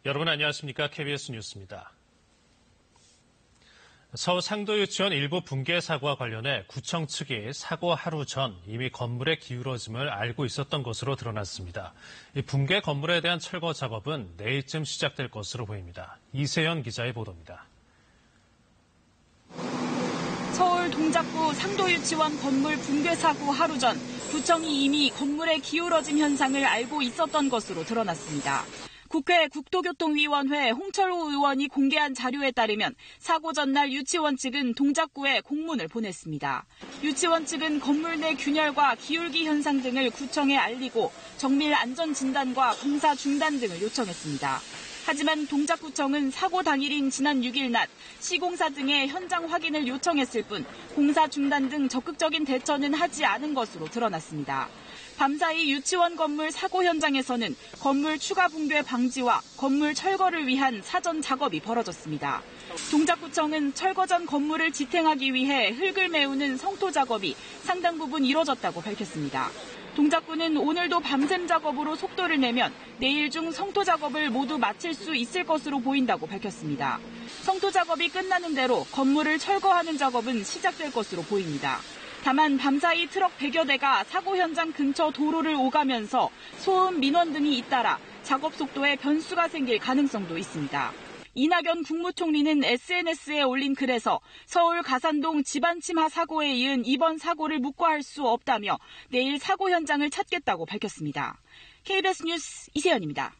여러분 안녕하십니까? KBS 뉴스입니다. 서울 상도유치원 일부 붕괴 사고와 관련해 구청 측이 사고 하루 전 이미 건물의 기울어짐을 알고 있었던 것으로 드러났습니다. 이 붕괴 건물에 대한 철거 작업은 내일쯤 시작될 것으로 보입니다. 이세연 기자의 보도입니다. 서울 동작구 상도유치원 건물 붕괴 사고 하루 전 구청이 이미 건물의 기울어짐 현상을 알고 있었던 것으로 드러났습니다. 국회 국토교통위원회 홍철호 의원이 공개한 자료에 따르면 사고 전날 유치원 측은 동작구에 공문을 보냈습니다. 유치원 측은 건물 내 균열과 기울기 현상 등을 구청에 알리고 정밀 안전 진단과 공사 중단 등을 요청했습니다. 하지만 동작구청은 사고 당일인 지난 6일 낮 시공사 등의 현장 확인을 요청했을 뿐 공사 중단 등 적극적인 대처는 하지 않은 것으로 드러났습니다. 밤사이 유치원 건물 사고 현장에서는 건물 추가 붕괴 방지와 건물 철거를 위한 사전 작업이 벌어졌습니다. 동작구청은 철거 전 건물을 지탱하기 위해 흙을 메우는 성토 작업이 상당 부분 이뤄졌다고 밝혔습니다. 동작구는 오늘도 밤샘 작업으로 속도를 내면 내일 중 성토 작업을 모두 마칠 수 있을 것으로 보인다고 밝혔습니다. 성토 작업이 끝나는 대로 건물을 철거하는 작업은 시작될 것으로 보입니다. 다만 밤사이 트럭 100여 대가 사고 현장 근처 도로를 오가면서 소음, 민원 등이 잇따라 작업 속도에 변수가 생길 가능성도 있습니다. 이낙연 국무총리는 SNS에 올린 글에서 서울 가산동 집안 침하 사고에 이은 이번 사고를 묵과할 수 없다며 내일 사고 현장을 찾겠다고 밝혔습니다. KBS 뉴스 이세연입니다.